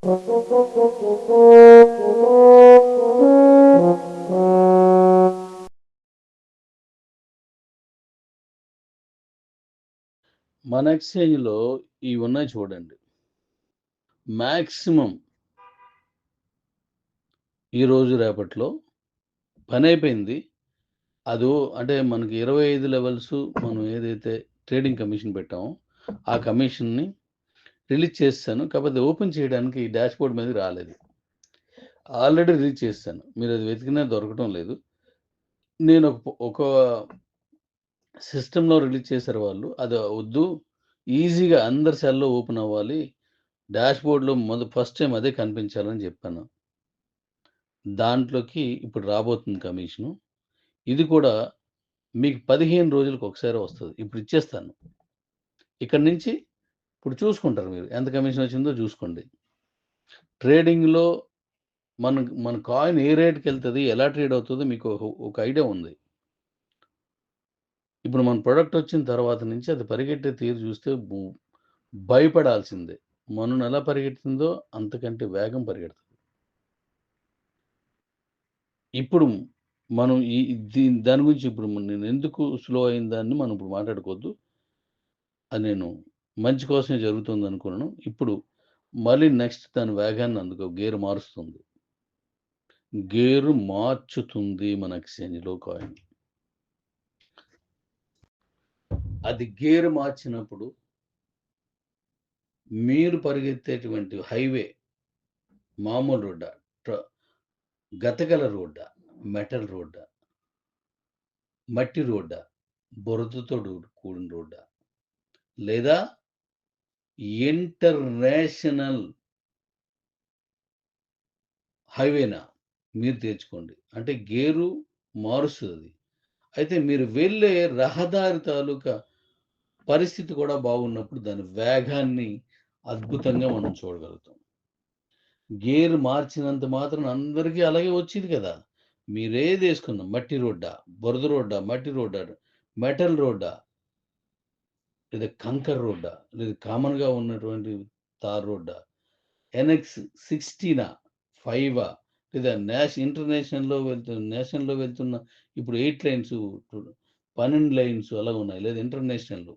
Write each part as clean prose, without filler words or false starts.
మన ఎక్స్‌చేంజ్‌లో ఇవున్నాయి చూడండి. మాక్సిమం ఈరోజు రేపట్లో పనైపోయింది. అంటే మనకి 25 లెవెల్స్ మనం ఏదైతే ట్రేడింగ్ కమిషన్ పెట్టామో, ఆ కమిషన్‌ని రిలీజ్ చేసేసాను. కాకపోతే ఓపెన్ చేయడానికి ఈ డాష్‌బోర్డ్ మీదకి రాలేదు. ఆల్రెడీ రిలీజ్ చేసేసాను. మీరది వెతికినా దొరకటం లేదు. నేను ఒక సిస్టమ్‌లో రిలీజ్ చేశారు వాళ్ళు. అది వద్దు. ఈజీగా అందరి సెల్‌లో ఓపెన్ అవ్వాలి. డాష్‌బోర్డ్‌లో ఫస్ట్ టైమ్ అదే కనిపించాలని జెప్పాను. దాంట్లోకి ఇప్పుడు రాబోతుంది కమిషను. ఇది కూడా మీకు 15 రోజులకు ఒకసారే వస్తది. ఇప్పుడు ఇచ్చేస్తాను. ఇక్కడి నుంచి ఇప్పుడు చూసుకుంటారు మీరు. ఎంత కమిషన్ వచ్చిందో జూసుకోండి. ట్రేడింగ్‌లో మన కాయిన్ ఏ రేట్‌కెళ్తది? ఎలా ట్రేడ్ అవుతదో మీకు ఒక ఐడియా ఉంది. ఇప్పుడు మన ప్రొడక్ట్ వచ్చిన తర్వాత నుంచి అది పరిగెట్టే తీరు చూస్తే భయపడాల్సిందే. మొన్న ఎలా పరిగెత్తిందో అంతకంటే వేగం పరిగెడతది. ఇప్పుడు మనం దాని గురించి ఇప్పుడు నేనెందుకు స్లో అయిన దాన్ని మనం ఇప్పుడు మాట్లాడుకోవద్దు. అది నేను మంచి కోసమే జరుగుతుందనుకున్నాను. ఇప్పుడు మళ్ళీ నెక్స్ట్ దాని వేగాన్ని అందుకో గేర్ మారుస్తుంది. గేరు మార్చుతుంది మన ఎక్స్‌చేంజ్‌లో కాయిన్. అది గేర్ మార్చినప్పుడు మీరు పరిగెత్తేటువంటి హైవే మామూలు రోడ్డా? ట్ర గతగల రోడ్డా? మెటల్ రోడ్డా? మట్టి రోడ్డా? బురదతో కూడిన రోడ్డా? లేదా ఇంటర్నేషనల్ హైవేనా? మీరు తేల్చుకోండి. అంటే గేరు మారుస్తదది. అయితే మీరు వెళ్ళే రహదారి తాలూకా పరిస్థితి కూడా బాగున్నప్పుడు దాని వేగాన్ని అద్భుతంగా మనం చూడగలుగుతాం. గేర్ మార్చినంత మాత్రాన అందరికీ అలాగే వచ్చింది కదా! మీరేదేసుకున్నా మట్టి రోడ్డా? బురద రోడ్డా? మట్టి రోడ్డా? మెటల్ రోడ్డా? లేదా కంకర్ రోడ్డా? లేదా కామన్‌గా ఉన్నటువంటి తార్ రోడ్డా? ఎన్‌ఎక్స్ 16 ఫైవా? లేదా నేషనల్‌లో వెళ్తున్న ఇప్పుడు 8 లైన్స్ 12 లైన్స్ అలా ఉన్నాయి. లేదా ఇంటర్నేషనల్‌లో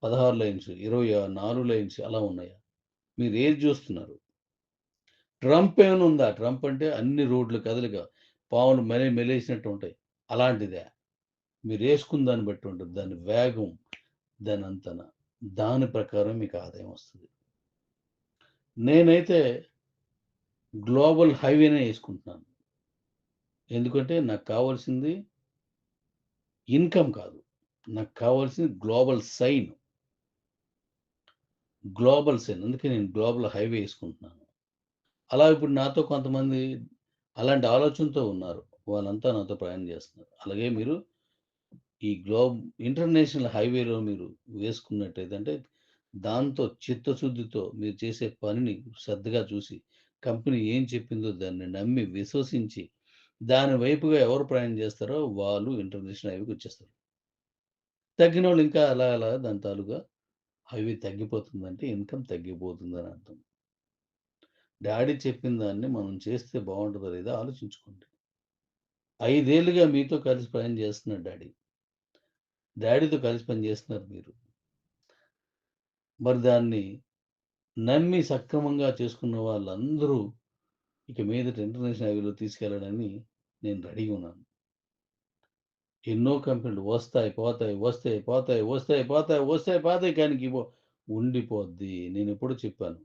16 లైన్స్, 24 లైన్స్ అలా ఉన్నాయా? మీరేది జూస్తున్నారు? ట్రంప్ ఏమైనా ఉందా? ట్రంప్ అంటే అన్ని రోడ్లు కదలిక. పాములు మెలేసినట్టు ఉంటాయి. అలాంటిదా? మీరేసుకున్న దాన్ని బట్టి ఉంటది. దాని వేగం, దానంతన. దాని ప్రకారం మీకు ఆదాయం వస్తది. నేనైతే గ్లోబల్ హైవేనే యేసుకుంటున్నాను. ఎందుకంటే నాకు కావాల్సింది ఇన్‌కమ్ కాదు. నాకు కావాల్సింది గ్లోబల్ సైన్. Global sign. అందుకే నేను గ్లోబల్ హైవే యేసుకుంటున్నాను. అలా ఇప్పుడు నాతో కొంతమంది అలాంటి ఆలోచనతో ఉన్నారు. వాళ్ళంతా నాతో ప్రయాణం చేస్తున్నారు. అలాగే మీరు ఈ ఇంటర్నేషనల్ హైవేలో మీరు వేసుకున్నట్టయితే అంటే దాంతో చిత్తశుద్ధితో మీరు చేసే పనిని శ్రద్ధగా చూసి, కంపెనీ ఏం చెప్పిందో దాన్ని నమ్మి, విశ్వసించి, దాని వైపుగా ఎవరు ప్రయాణం చేస్తారో వాళ్ళు ఇంటర్నేషనల్ హైవేకొచ్చేస్తారు. తగ్గినోళ్ళు ఇంకా అలా అలా దాని తాలూకా హైవే తగ్గిపోతుందంటే ఇన్‌కమ్ తగ్గిపోతుందని అర్థం. డాడీ చెప్పిన దాన్ని మనం చేస్తే బావుంటదో లేదో ఆలోచించుకోండి. 5 ఏళ్లుగా మీతో కలిసి ప్రయాణం చేస్తున్నాడు డాడీ. డాడీతో కలిసి పని చేస్తున్నారు మీరు. మరి దాన్ని నమ్మి సక్రమంగా చేసుకున్న వాళ్ళందరూ ఇక మీదట ఇంటర్నేషనల్ హైవేలో తీసుకెళ్ళడానికి నేను రెడీగా ఉన్నాను. ఎన్నో కంపెనీలు వస్తాయి, పోతాయి, వస్తాయి, పోతాయి, వస్తాయి, పోతాయి, వస్తాయి, పోతాయి కానీ ఉండిపోద్ది. నేనెప్పుడో చెప్పాను.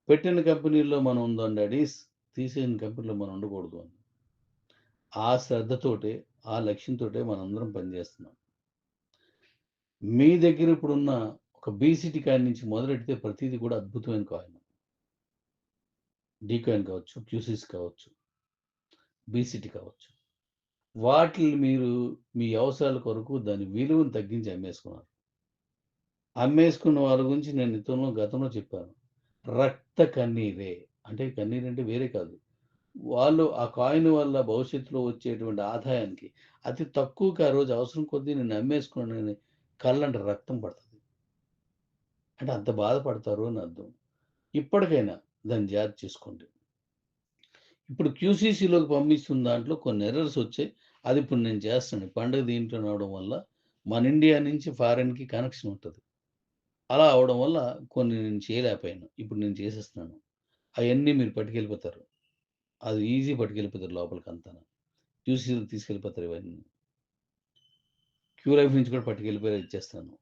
పెట్టిన కంపెనీల్లో మనం ఉందాం డాడీస్, తీసేసిన కంపెనీలో మనం ఉండకూడదు అని. ఆ శ్రద్ధతోటే, ఆ లక్ష్యంతోటే మనందరం పనిచేస్తున్నాం. మీ దగ్గర ఇప్పుడున్న ఒక బీసీటీ కాయిన్ నుంచి మొదలెడితే ప్రతీది కూడా అద్భుతమైన కాయిన్. డీ కాయిన్ కావచ్చు, క్యూసీస్ కావచ్చు, బీసీటీ కావచ్చు. వాటిల్ని మీరు మీ అవసరాల కొరకు దాని విలువను తగ్గించి అమ్మేసుకున్నారు. అమ్మేసుకున్న వాళ్ళ గురించి నేను గతంలో చెప్పాను. రక్త కన్నీరే. అంటే కన్నీరంటే వేరే కాదు. వాళ్ళు ఆ కాయిన్ వల్ల భవిష్యత్తులో వచ్చేటువంటి ఆదాయానికి అతి తక్కువకి ఆ రోజు అవసరం కొద్దీ నేను అమ్మేసుకున్నానని కళ్ళంట రక్తం పడతది. అంటే అంత బాధపడతారు అని అర్థం. ఇప్పటికైనా దాన్ని జాగ్రత్త చేసుకోండి. ఇప్పుడు క్యూసీసీలోకి పంపిస్తున్న దాంట్లో కొన్ని ఎర్రర్స్ వచ్చాయి. అది ఇప్పుడు నేను చేస్తాను. పండుగ దీంట్లో రావడం వల్ల మన ఇండియా నుంచి ఫారెన్‌కి కనెక్షన్ ఉంటది. అలా అవ్వడం వల్ల కొన్ని నేను చేయలేకపోయాను. ఇప్పుడు నేను చేసేస్తున్నాను. అయన్నీ మీరు పట్టుకెళ్ళిపోతారు. అది ఈజీ పట్టుకెళ్ళిపోతారు లోపలికంతాను. క్యూసీసీ‌లోకి తీసుకెళ్ళిపోతారు ఇవన్నీ. క్యూ లైఫ్ నుంచి కూడా పట్టుకెళ్ళిపోయి ఇచ్చేస్తాను.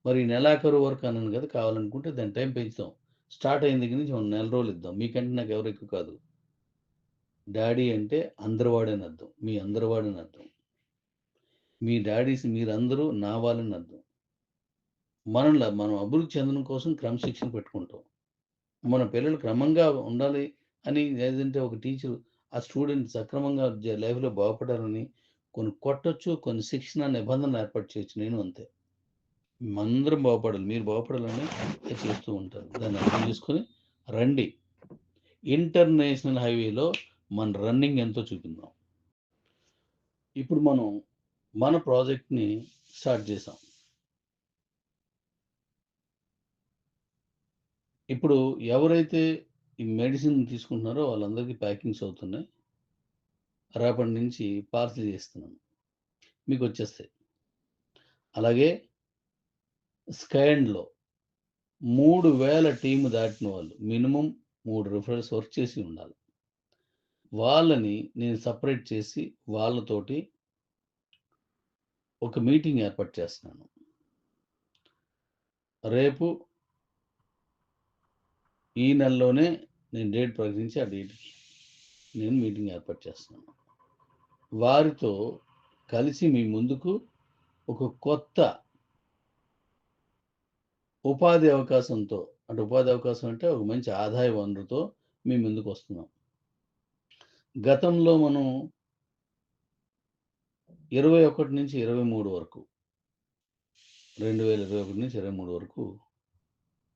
మరి ఈ నెలాఖరు వరకు అన్నాను కదా! కావాలనుకుంటే దాని టైం పెంచుదాం. స్టార్ట్ అయిన దగ్గర నుంచి ఒక నెల రోజులు ఇద్దాం. మీకంటే నాకు ఎవరు ఎక్కువ కాదు. డాడీ అంటే అందరివాడని అర్థం. మీ అందరివాడని అర్థం. మీ డాడీస్ మీరందరూ నా వాళ్ళని అర్థం. మనం అభివృద్ధి చెందడం కోసం క్రమశిక్షణ పెట్టుకుంటాం. మన పిల్లలు క్రమంగా ఉండాలి అని లేదంటే ఒక టీచరు ఆ స్టూడెంట్ సక్రమంగా లైఫ్‌లో బాగుపడాలని కొన్ని కొట్టొచ్చు, కొన్ని శిక్షణ నిబంధనలు ఏర్పాటు చేయొచ్చు. నేను అంతే. మనందరం బాగుపడాలి. మీరు బాగుపడాలని చేస్తూ ఉంటాను. దాన్ని అర్థం చేసుకొని రండి. ఇంటర్నేషనల్ హైవేలో మన రన్నింగ్ ఎంతో చూపిందాం. ఇప్పుడు మనం మన ప్రాజెక్ట్‌ని స్టార్ట్ చేసాం. ఇప్పుడు ఎవరైతే ఈ మెడిసిన్ తీసుకుంటున్నారో వాళ్ళందరికీ ప్యాకింగ్స్ అవుతున్నాయి. రేపటి నుంచి పార్సెల్ చేస్తున్నాను. మీకొచ్చేస్తాయి. అలాగే స్కైఎండ్‌లో 3000 టీమ్ దాటిన వాళ్ళు మినిమమ్ 3 రిఫరల్స్ వర్క్ చేసి ఉండాలి. వాళ్ళని నేను సెపరేట్ చేసి వాళ్ళతోటి ఒక మీటింగ్ ఏర్పాటు చేస్తున్నాను. రేపు ఈ నెలలోనే నేను డేట్ ప్రకటించి ఆ డేట్‌కి నేను మీటింగ్ ఏర్పాటు చేస్తున్నాను. వారితో కలిసి మీ ముందుకు ఒక కొత్త ఉపాధి అవకాశంతో అంటే ఉపాధి అవకాశం అంటే ఒక మంచి ఆదాయ వనరుతో మీ ముందుకొస్తున్నాం. గతంలో మనం 21-23 వరకు 2021-23 వరకు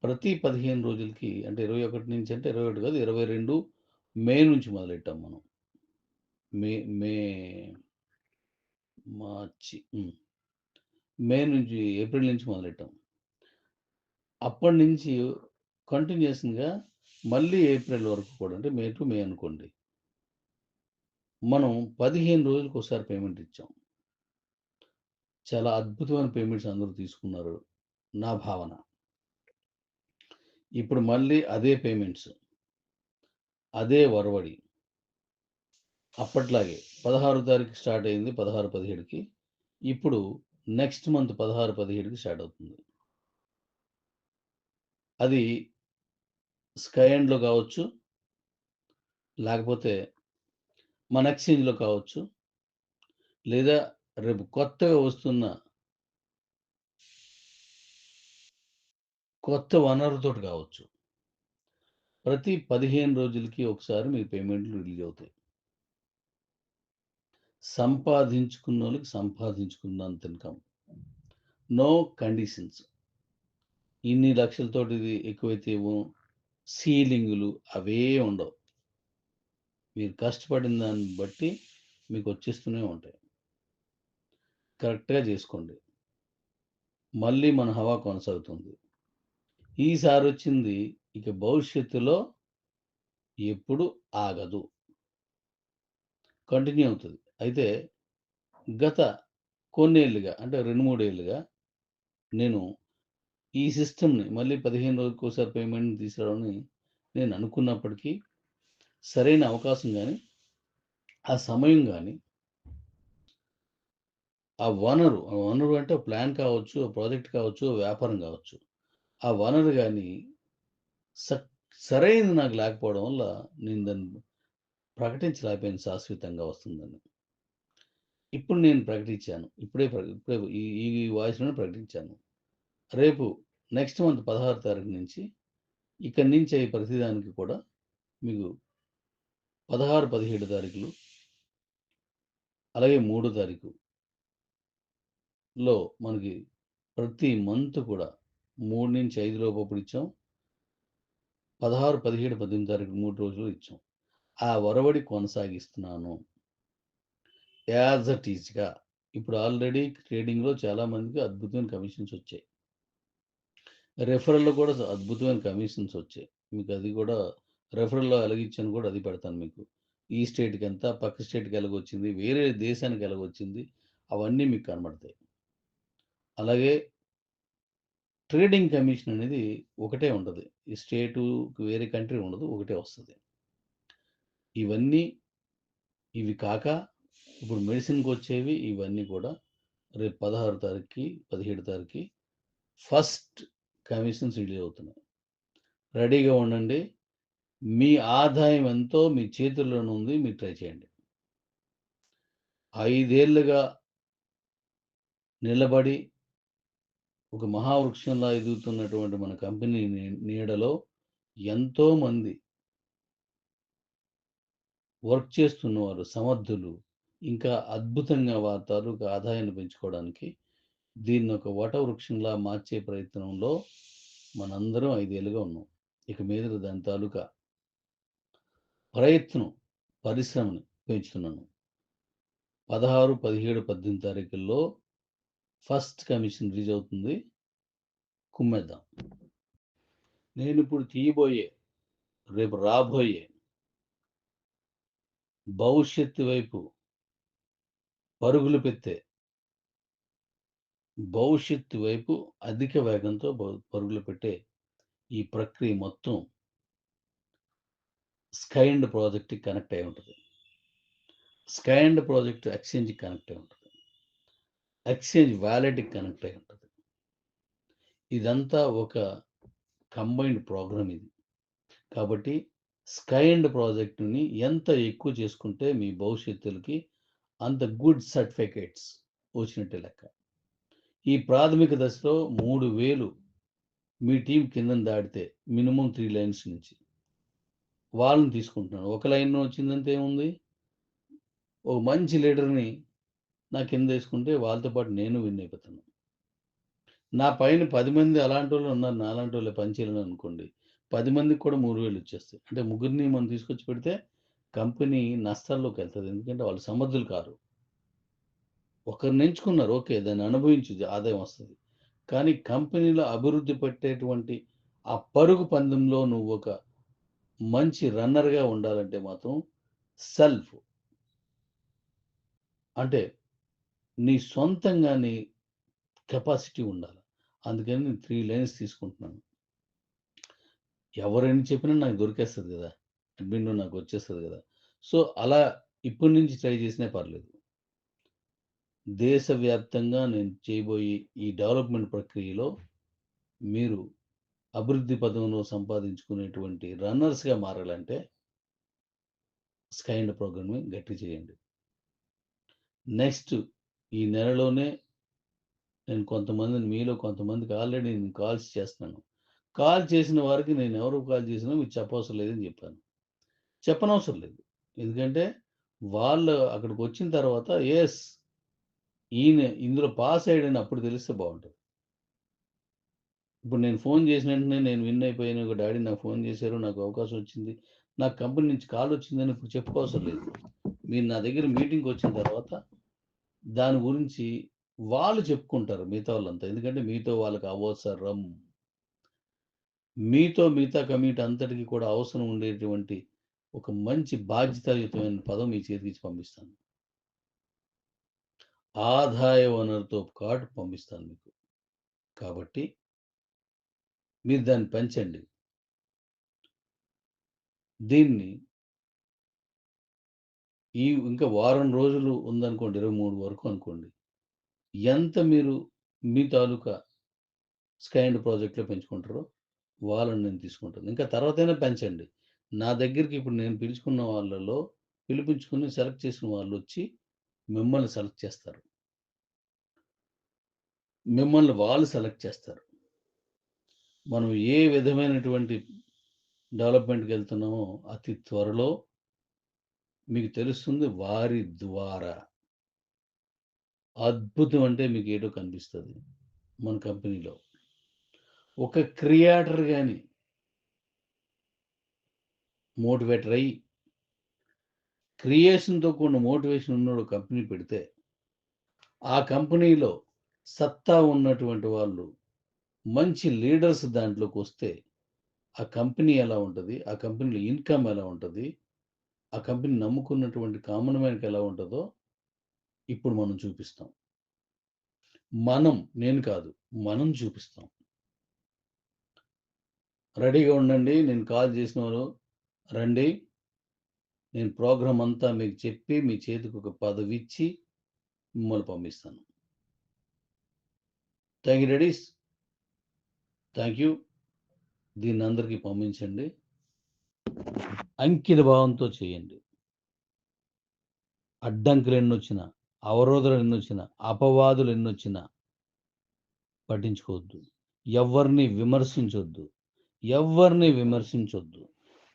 ప్రతి 15 రోజులకి అంటే 21 నుంచి అంటే 21 కాదు 22 మే నుంచి మొదలెట్టాం మనం. మే మే మార్చి మే నుంచి ఏప్రిల్ నుంచి మొదలెట్టాం. అప్పటినుంచి కంటిన్యూయస్‌గా మళ్ళీ ఏప్రిల్ వరకు కూడా అంటే మే టు మే అనుకోండి. మనం 15 రోజులకోసారి పేమెంట్ ఇచ్చాం. చాలా అద్భుతమైన పేమెంట్స్ అందరూ తీసుకున్నారు. నా భావన. ఇప్పుడు మళ్ళీ అదే పేమెంట్స్. అదే ఒరవడి. అప్పట్లాగే 16 తారీఖు స్టార్ట్ అయింది 16, 17కి. ఇప్పుడు నెక్స్ట్ మంత్ 16, 17కి స్టార్ట్ అవుతుంది. అది స్కైఎండ్‌లో కావచ్చు, లేకపోతే మన ఎక్స్‌చేంజ్‌లో కావచ్చు, లేదా రేపు కొత్తగా వస్తున్న కొత్త వనరుతోటి కావచ్చు. ప్రతి 15 రోజులకి ఒకసారి మీ పేమెంట్లు రిలీజ్ అవుతాయి. సంపాదించుకున్నోళ్ళకి సంపాదించుకున్నంత ఇన్‌కమ్. No conditions. ఇన్ని లక్షలతోటి ఇది ఎక్కువైతే ఇవ్వం. సీలింగులు అవే ఉండవు. మీరు కష్టపడిన దాన్ని బట్టి మీకొచ్చేస్తూనే ఉంటాయి. కరెక్ట్‌గా జేసుకోండి. మళ్ళీ మన హవా కొనసాగుతుంది. ఈసారొచ్చింది ఇక భవిష్యత్తులో ఎప్పుడు ఆగదు. కంటిన్యూ అవుతది. అయితే గత కొన్నేళ్లుగా అంటే 2, 3 ఏళ్లుగా నేను ఈ సిస్టమ్‌ని మళ్ళీ 15 రోజులకోసారి పేమెంట్ తీసుకురావాలని నేను అనుకున్నప్పటికీ సరైన అవకాశం గాని, ఆ సమయం గాని, ఆ వనరు అంటే ప్లాన్ కావచ్చు, ప్రాజెక్ట్ కావచ్చు, వ్యాపారం కావచ్చు. ఆ వనరు గాని స సరైనది నాకు లేకపోవడం వల్ల నేను దాన్ని ప్రకటించలేకపోయాను శాశ్వతంగా వస్తుందని. ఇప్పుడు నేను ప్రకటించాను. ఇప్పుడే ఈ వాయిస్‌లోనే ప్రకటించాను. రేపు నెక్స్ట్ మంత్ 16 తారీఖు నుంచి ఇక్కడి నుంచి అయ్యే ప్రతిదానికి కూడా మీకు 16, 17 తారీఖులు అలాగే 3 తారీఖులో మనకి ప్రతి మంత్ కూడా 3-5 లోపప్పుడు ఇచ్చాం. 16, 17, 18 తారీఖు 3 రోజులు ఇచ్చాం. ఆ ఒరవడి కొనసాగిస్తున్నాను. యాజ్ ఇట్ ఈస్‌గా. ఇప్పుడు ఆల్రెడీ ట్రేడింగ్‌లో చాలా మందికి అద్భుతమైన కమిషన్స్ వచ్చాయి. రెఫరల్‌లో కూడా అద్భుతమైన కమిషన్స్ వచ్చాయి. మీకది కూడా రెఫరల్‌లో ఎలాగిచ్చానో కూడా అది పెడతాను మీకు. ఈ స్టేట్‌కి ఎంత, పక్క స్టేట్‌కి ఎలాగొచ్చింది, వేరే దేశానికి ఎలాగొచ్చింది, అవన్నీ మీకు కనబడతాయి. అలాగే ట్రేడింగ్ కమిషన్ అనేది ఒకటే ఉంటది. ఈ స్టేటు వేరే కంట్రీ ఉండదు. ఒకటే వస్తది. ఇవన్నీ ఇవి కాక ఇప్పుడు మెడిసిన్‌కొచ్చేవి ఇవన్నీ కూడా రేపు 16 తారీఖుకి, 17 తారీఖుకి ఫస్ట్ కమిషన్స్ రిలీజ్ అవుతున్నాయి. రెడీగా ఉండండి. మీ ఆదాయం ఎంతో మీ చేతుల్లోనే ఉంది. మీరు ట్రై చేయండి. 5 ఏళ్లుగా నిలబడి ఒక మహావృక్షంలా ఎదుగుతున్నటువంటి మన కంపెనీ నీడలో ఎంతోమంది వర్క్ చేస్తున్నవారు సమర్థులు ఇంకా అద్భుతంగా వారి తాలూకా ఆదాయాన్ని పెంచుకోవడానికి దీన్నొక వటవృక్షంలా మార్చే ప్రయత్నంలో మనందరం 5 ఏళ్లుగా ఉన్నాం. ఇక మీదట దాని తాలూకా ప్రయత్నం, పరిశ్రమని పెంచుతున్నాను. 16, 17, 18 తారీఖుల్లో ఫస్ట్ కమిషన్ రిలీజ్ అవుతుంది. కుమ్మేద్దాం. నేనిప్పుడు తీయబోయే, రేపు రాబోయే భవిష్యత్తు వైపు పరుగులు పెట్టే, భవిష్యత్తు వైపు అధిక వేగంతో పరుగులు పెట్టే ఈ ప్రక్రియ మొత్తం స్కైండ్ ప్రాజెక్ట్‌కి కనెక్ట్ అయ్యి ఉంటది. స్కైండ్ ప్రాజెక్ట్ ఎక్స్‌చేంజ్‌కి కనెక్ట్ అయ్యి ఉంటది. ఎక్స్‌చేంజ్ వాలెట్‌కి కనెక్ట్ అయ్యి ఉంటది. ఇదంతా ఒక కంబైన్డ్ ప్రోగ్రామ్ ఇది. కాబట్టి స్కైండ్ ప్రాజెక్ట్‌ని ఎంత ఎక్కువ చేసుకుంటే మీ భవిష్యత్తులకి అంత గుడ్ సర్టిఫికేట్స్ వచ్చినట్టే లెక్క. ఈ ప్రాథమిక దశలో 3000 మీ టీమ్ కిందన దాటితే మినిమమ్ 3 లైన్స్ నుంచి వాళ్ళని తీసుకుంటున్నాను. ఒక లైన్ వచ్చిందంటే ఏముంది? ఒక మంచి లీడర్‌ని నా కిందేసుకుంటే వాళ్ళతో పాటు నేను విన్ అయిపోతాను. నా పైన 10 మంది అలాంటోళ్ళు ఉన్నారు. నాలాంటోళ్ళే పనిచేయాలనుకోండి. 10 మందికి కూడా 3000 వచ్చేస్తాయి. అంటే ముగ్గురిని మనం తీసుకొచ్చి పెడితే కంపెనీ నష్టాల్లోకెళ్తది. ఎందుకంటే వాళ్ళు సమర్థులు కారు. ఒకరిని ఎంచుకున్నారు. ఓకే. దాన్ని అనుభవించు ఆదాయం వస్తది. కానీ కంపెనీలో అభివృద్ధి పట్టేటువంటి ఆ పరుగు పందెంలో నువ్వొక మంచి రన్నర్‌గా ఉండాలంటే మాత్రం సెల్ఫ్ అంటే నీ సొంతంగా నీ కెపాసిటీ ఉండాలి. అందుకని నేను 3 లైన్స్ తీసుకుంటున్నాను. ఎవరెన్ని చెప్పినా నాకు దొరికేస్తది గదా! అడ్మిన్‌లో నాకొచ్చేస్తది గదా! సో, అలా ఇప్పటి నుంచి ట్రై చేసినా పర్లేదు. దేశవ్యాప్తంగా నేను చేయబోయే ఈ డెవలప్‌మెంట్ ప్రక్రియలో మీరు అభివృద్ధి పథంలో సంపాదించుకునేటువంటి రన్నర్స్‌గా మారాలంటే స్కైండ్ ప్రోగ్రామ్‌ని గట్టిగా చేయండి. నెక్స్ట్ ఈ నెలలోనే నేను కొంతమందిని మీలో కొంతమందికి ఆల్రెడీ నేను కాల్స్ చేస్తున్నాను. కాల్ చేసిన వారికి నేను ఎవరికి కాల్ చేసినా మీకు చెప్పవసరం లేదని చెప్పాను. చెప్పనవసరం లేదు. ఎందుకంటే వాళ్ళు అక్కడికొచ్చిన తర్వాత యెస్! ఈయన ఇందులో పాస్ అయ్యాడని అప్పుడు తెలిస్తే బావుంటది. ఇప్పుడు నేను ఫోన్ చేసిన వెంటనే నేను విన్ అయిపోయాను. డాడీ నాకు ఫోన్ చేశారు. నాకు అవకాశం వచ్చింది. నాకు కంపెనీ నుంచి కాల్ వచ్చిందని ఇప్పుడు చెప్పుకోవసరం లేదు. మీరు నా దగ్గర మీటింగ్‌కొచ్చిన తర్వాత దాని గురించి వాళ్ళు చెప్పుకుంటారు మిగతా వాళ్ళంతా. ఎందుకంటే మీతో వాళ్ళకి అవసరం. మీతో మిగతా కమ్యూనిటీ అంతటికి కూడా అవసరం ఉండేటువంటి ఒక మంచి బాధ్యతాయుతమైన పదం మీ చేతికిచ్చి పంపిస్తాను. ఆదాయ వనరుతో పాటు పంపిస్తాను మీకు. కాబట్టి మీరు దాన్ని పెంచండి. దీన్ని ఇంకా వారం రోజులు ఉందనుకోండి. 23 వరకు అనుకోండి. ఎంత మీరు మీ తాలూకా స్కై అండ్ ప్రాజెక్ట్‌లో పెంచుకుంటారో వాళ్ళని నేను తీసుకుంటాను. ఇంకా తర్వాతైనా పెంచండి. నా దగ్గరికి ఇప్పుడు నేను పిలుచుకున్న వాళ్ళలో పిలిపించుకొని సెలెక్ట్ చేసిన వాళ్ళొచ్చి మిమ్మల్ని సెలెక్ట్ చేస్తారు. మిమ్మల్ని వాళ్ళు సెలెక్ట్ చేస్తారు. మనం ఏ విధమైనటువంటి డెవలప్‌మెంట్‌కెళ్తున్నామో అతి త్వరలో మీకు తెలుస్తుంది వారి ద్వారా. అద్భుతం అంటే మీకేటో కనిపిస్తది మన కంపెనీలో. ఒక క్రియేటర్ గాని మోటివేటర్ అయ్యి, క్రియేషన్‌తో కూడిన మోటివేషన్ ఉన్నోడు కంపెనీ పెడితే, ఆ కంపెనీలో సత్తా ఉన్నటువంటి వాళ్ళు, మంచి లీడర్స్ దాంట్లోకొస్తే, ఆ కంపెనీ ఎలా ఉంటది? ఆ కంపెనీలో ఇన్‌కమ్ ఎలా ఉంటది? ఆ కంపెనీ నమ్ముకున్నటువంటి కామన్ మ్యాన్‌కి ఎలా ఉంటదో ఇప్పుడు మనం చూపిస్తాం. నేను కాదు. మనం చూపిస్తాం. రెడీగా ఉండండి. నేను కాల్ చేసినోళ్ళు రండి. నేను ప్రోగ్రామ్ అంతా మీకు చెప్పి, మీ చేతికొక పదవిచ్చి మిమ్మల్ని పంపిస్తాను. Thank you daddies. Thank you. దీన్నందరికీ పంపించండి. అంకిత భావంతో చేయండి. అడ్డంకులెన్నొచ్చినా, అవరోధాలెన్నొచ్చినా, అపవాదులెన్నొచ్చినా పట్టించుకోవద్దు. ఎవ్వరిని విమర్శించొద్దు. ఎవ్వరిని విమర్శించొద్దు.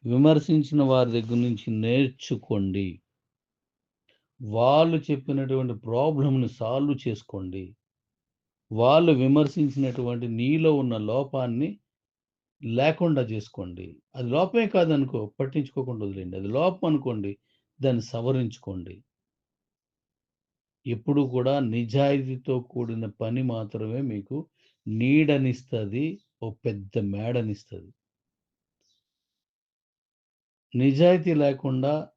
విమర్శించిన వారి దగ్గర నుంచి నేర్చుకోండి. వాళ్ళు చెప్పినటువంటి ప్రాబ్లమ్‌ని సాల్వ్ చేసుకోండి. వాళ్ళు విమర్శించినటువంటి నీలో ఉన్న లోపాన్ని లేకుండా జేసుకోండి. అది లోపమే కాదనుకో పట్టించుకోకుండా వదిలేయండి. అది లోపం అనుకోండి, దాన్ని సవరించుకోండి. ఎప్పుడూ కూడా నిజాయితీతో కూడిన పని మాత్రమే మీకు నీడనిస్తది. ఓ పెద్ద మేడనిస్తది. నిజాయితీ లేకుండా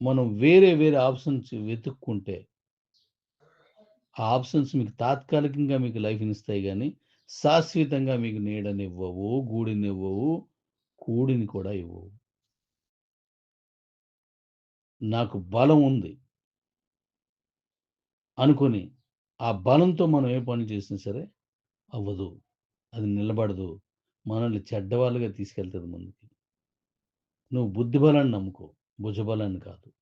మనం వేరే ఆప్షన్స్ వెతుక్కుంటే, ఆ ఆప్షన్స్ మీకు తాత్కాలికంగా మీకు లైఫ్‌నిస్తాయి గానీ, శాశ్వతంగా మీకు నీడనివ్వవు, గూడునివ్వవు, కూడిని కూడా ఇవ్వవు. నాకు బలం ఉంది అనుకోని, ఆ బలంతో మనం ఏ పని చేసినా సరే అవ్వదు. అది నిలబడదు. మనల్ని చెడ్డవాళ్ళుగా తీసుకెళ్తది ముందుకి. నువ్వు బుద్ధి బలాన్ని నమ్ముకో. భుజబలాన్ని కాదు.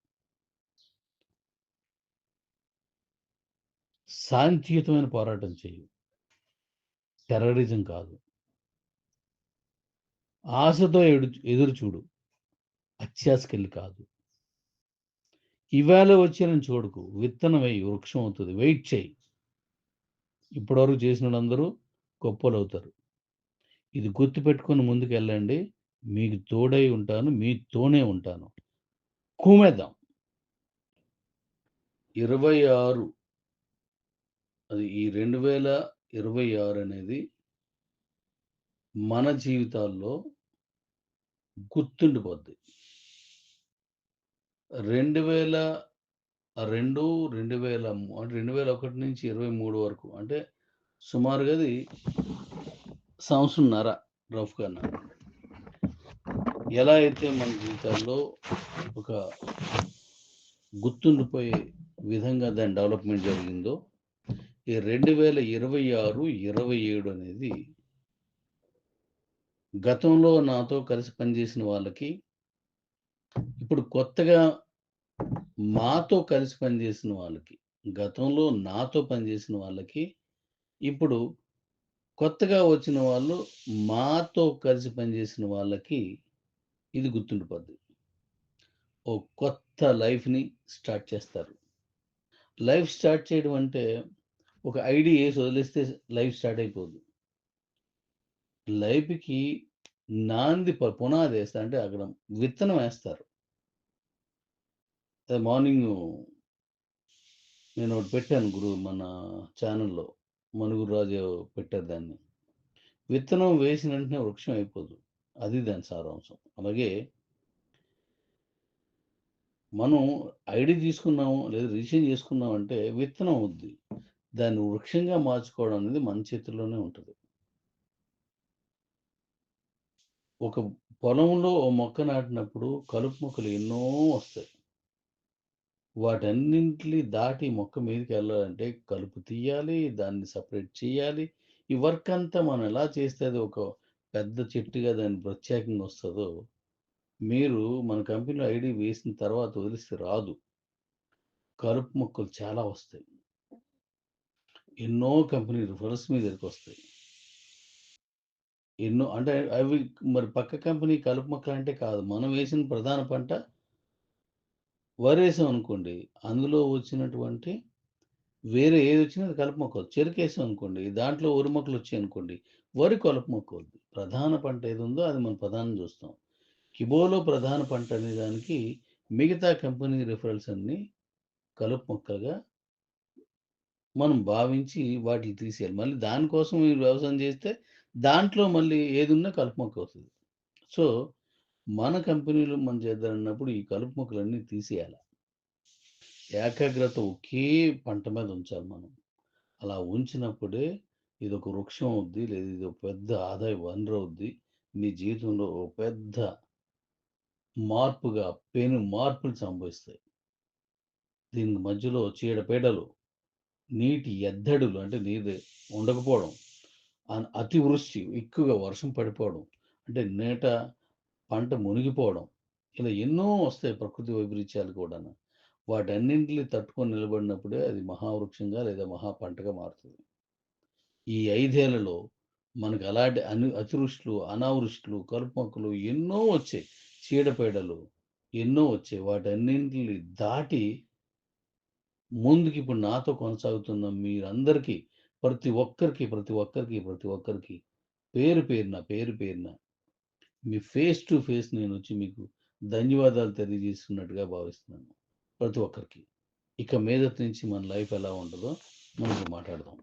శాంతియుతమైన పోరాటం చెయ్యి. టెర్రరిజం కాదు. ఆశతో ఎదురు చూడు. అత్యాశకెళ్ళి కాదు. ఇవాళ వచ్చానని చూడకు. విత్తనం వెయ్యి వృక్షం అవుతది. వెయిట్ చెయి. ఇప్పటివరకు చేసినోళ్ళందరూ గొప్పోళ్ళవుతారు. ఇది గుర్తుపెట్టుకొని ముందుకెళ్ళండి. మీకు తోడై ఉంటాను. మీతోనే ఉంటాను. కుమ్మేద్దాం. 26 అది ఈ 2026 అనేది మన జీవితాల్లో గుర్తుండిపోద్ది. 2002, 2000 అంటే 2001 నుంచి 23 వరకు అంటే సుమారుగా అది సంవత్సరంన్నర రఫ్‌గాన. ఎలా అయితే మన జీవితాల్లో ఒక గుర్తుండిపోయే విధంగా దాని డెవలప్‌మెంట్ జరిగిందో, ఈ 2026, 27 అనేది గతంలో నాతో కలిసి పనిచేసిన వాళ్ళకి, ఇప్పుడు కొత్తగా మాతో కలిసి పనిచేసిన వాళ్ళకి, గతంలో నాతో పనిచేసిన వాళ్ళకి, ఇప్పుడు కొత్తగా వచ్చిన వాళ్ళు మాతో కలిసి పనిచేసిన వాళ్ళకి ఇది గుర్తుండిపోద్ది. ఓ కొత్త లైఫ్‌ని స్టార్ట్ చేస్తారు. లైఫ్ స్టార్ట్ చేయడం అంటే ఒక ఐడీ ఏసి వదిలేస్తే లైఫ్ స్టార్ట్ అయిపోదు. లైఫ్‌కి పునాదేస్తారు. అంటే అక్కడ విత్తనం ఏస్తారు. అదే మార్నింగు నేనొకటి పెట్టాను మన ఛానెల్‌లో. మనుగురు రాజు పెట్టారు దాన్ని. విత్తనం వేసిన వెంటనే వృక్షం అయిపోదు. అది దాని సారాంశం. అలాగే మనం ఐడీ తీసుకున్నాము లేదా రిజిస్ట్రేషన్ చేసుకున్నామంటే విత్తనం అవుద్ది. దాన్ని వృక్షంగా మార్చుకోవడం అనేది మన చేతుల్లోనే ఉంటది. ఒక పొలంలో ఓ మొక్క నాటినప్పుడు కలుపు మొక్కలు ఎన్నో వస్తాయి. వాటన్నింటిని దాటి మొక్క మీదకెళ్ళాలంటే కలుపు తీయాలి, దాన్ని సెపరేట్ చేయాలి. ఈ వర్క్ అంతా మనం ఎలా చేస్తే అది ఒక పెద్ద చెట్టుగా దాన్ని ప్రత్యేకంగా వస్తదో, మీరు మన కంపెనీలో ఐడీ వేసిన తర్వాత వదిలిస్తే రాదు. కలుపు మొక్కలు చాలా వస్తాయి. ఎన్నో కంపెనీ రిఫరల్స్ మీ దగ్గరకొస్తాయి. ఎన్నో అంటే అవి మరి పక్క కంపెనీ కలుపు మొక్కలంటే కాదు. మనం వేసిన ప్రధాన పంట వరేసామనుకోండి. అందులో వచ్చినటువంటి వేరే ఏదొచ్చినా అది కలుపు మొక్క. చెరుకేసామనుకోండి, దాంట్లో వరి మొక్కలొచ్చాయనుకోండి, వరి కలుపు మొక్క అవుద్ది. ప్రధాన పంట ఏదుందో అది మనం ప్రధానం చూస్తాం. కిబోలో ప్రధాన పంట అనే దానికి మిగతా కంపెనీ రిఫరల్స్ అన్నీ కలుపు మొక్కలుగా మనం భావించి వాటిని తీసేయాలి. మళ్ళీ దానికోసం మీరు వ్యవసాయం చేస్తే దాంట్లో మళ్ళీ ఏదున్నా కలుపు మొక్కవుతది. సో, మన కంపెనీలో మనం చేద్దామన్నప్పుడు ఈ కలుపు మొక్కలన్నీ తీసేయాల. ఏకాగ్రత ఒకే పంట మీద ఉంచాలి మనం. అలా ఉంచినప్పుడే ఇదొక వృక్షం అవుద్ది. లేదా ఇదొక పెద్ద ఆదాయ వనరవుద్ది. మీ జీవితంలో ఓ పెద్ద మార్పుగా పెను మార్పులు సంభవిస్తాయి. దీని మధ్యలో చీడపీడలు, నీటి ఎద్దడులు అంటే నీరు ఉండకపోవడం, అతివృష్టి ఎక్కువగా వర్షం పడిపోవడం, అంటే పంట మునిగిపోవడం, ఇలా ఎన్నో వస్తాయి ప్రకృతి వైపరీత్యాలు కూడాను. వాటన్నింటిని తట్టుకొని నిలబడినప్పుడే అది మహావృక్షంగా లేదా మహా పంటగా మారుతుంది. ఈ 5 ఏళ్లలో మనకు అలాంటి అతివృష్టులు, అనావృష్టులు, కలుపు మొక్కలు ఎన్నో వచ్చాయి. చీడపీడలు ఎన్నో వచ్చాయి. వాటన్నింటిని దాటి ముందుకి ఇప్పుడు నాతో కొనసాగుతున్న మీరందరికీ ప్రతి ఒక్కరికి పేరు పేరున మీ ఫేస్ టు ఫేస్ నేనొచ్చి మీకు ధన్యవాదాలు తెలియజేస్తున్నట్టుగా భావిస్తున్నాను. ప్రతి ఒక్కరికి. ఇక మీదట నుంచి మన లైఫ్ ఎలా ఉంటదో మనం ఇప్పుడు మాట్లాడదాం.